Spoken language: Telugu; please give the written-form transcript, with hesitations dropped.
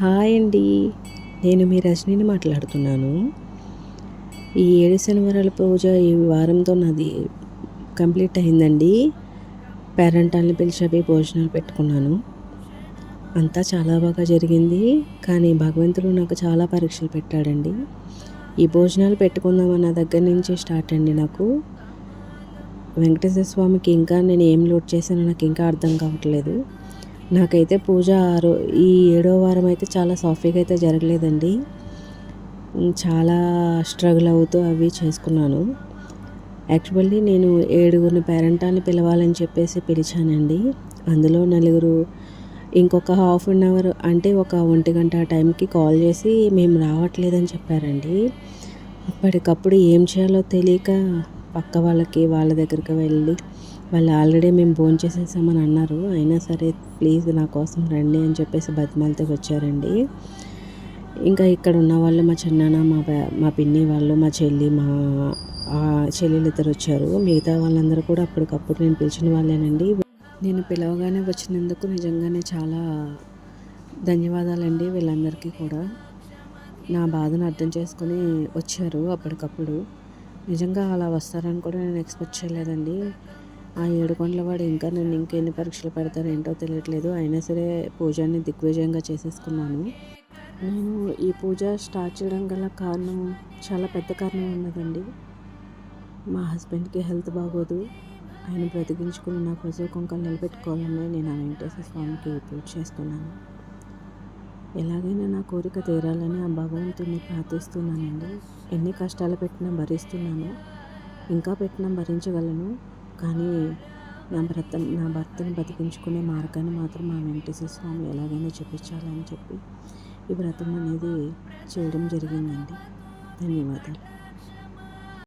హాయ్ అండి. నేను మీ రజనీని మాట్లాడుతున్నాను. ఈ 7 శనివారాల పూజ ఈ వారంతో నాది కంప్లీట్ అయిందండి. పేరంటాల్ని పిలిచి అవి భోజనాలు పెట్టుకున్నాను. అంతా చాలా బాగా జరిగింది. కానీ భగవంతుడు నాకు చాలా పరీక్షలు పెట్టాడండి. ఈ భోజనాలు పెట్టుకుందామన్న దగ్గర నుంచి స్టార్ట్ అండి నాకు. వెంకటేశ్వర స్వామికి ఇంకా నేను ఏం లోడ్ చేశానో నాకు ఇంకా అర్థం కావట్లేదు. నాకైతే పూజ ఈ 7వ వారం అయితే చాలా సాఫీగా అయితే జరగలేదండి. చాలా స్ట్రగుల్ అవుతూ అవి చేసుకున్నాను. యాక్చువల్లీ నేను 7గురిని పేరంటాన్ని పిలవాలని చెప్పేసి పిలిచానండి. అందులో నలుగురు ఇంకొక హాఫ్ అన్ అవర్ అంటే ఒక 1 గంట టైంకి కాల్ చేసి మేము రావట్లేదని చెప్పారండి. అప్పటికప్పుడు ఏం చేయాలో తెలియక పక్క వాళ్ళ దగ్గరికి వెళ్ళి వాళ్ళు ఆల్రెడీ మేము భోంచేసేసామని అన్నారు. అయినా సరే ప్లీజ్ నా కోసం రండి అని చెప్పేసి బతిమాలితే వచ్చారండి. ఇంకా ఇక్కడ ఉన్న వాళ్ళు మా చిన్నాన్న, మా పిన్ని వాళ్ళు, మా చెల్లెలు ఇద్దరు వచ్చారు. మిగతా వాళ్ళందరూ కూడా అప్పటికప్పుడు నేను పిలిచిన వాళ్ళేనండి. నేను పిలవగానే వచ్చినందుకు నిజంగానే చాలా ధన్యవాదాలండి వీళ్ళందరికీ కూడా. నా బాధను అర్థం చేసుకొని వచ్చారు అప్పటికప్పుడు. నిజంగా అలా వస్తారని కూడా నేను ఎక్స్పెక్ట్ చేయలేదండి. ఆ 7 కొండలవాడు ఇంకా నన్ను ఇంకెన్ని పరీక్షలు పెడతారో ఏంటో తెలియట్లేదు. అయినా సరే పూజని దిగ్విజయంగా చేసేసుకున్నాను. నేను ఈ పూజ స్టార్ట్ చేయడం గల కారణం చాలా పెద్ద కారణం ఉన్నదండి. మా హస్బెండ్కి హెల్త్ బాగోదు. ఆయన బ్రతికించుకుని నా పసుపు కుంకాలు నిలబెట్టుకోవాలని నేను ఆ వెంకటేశ్వర స్వామికి పూజ చేస్తున్నాను. ఎలాగైనా నా కోరిక తీరాలని ఆ భగవంతుడిని ప్రార్థిస్తున్నానండి. ఎన్ని కష్టాలు పెట్టినా భరిస్తున్నాను. ఇంకా పెట్టినా భరించగలను. కానీ నా భర్తను బతికించుకునే మార్గాన్ని మాత్రం మా వెంకటేశ్వర స్వామి ఎలాగైనా చూపించాలని చెప్పి ఈ వ్రతం అనేది చేయడం జరిగిందండి. ధన్యవాదాలు.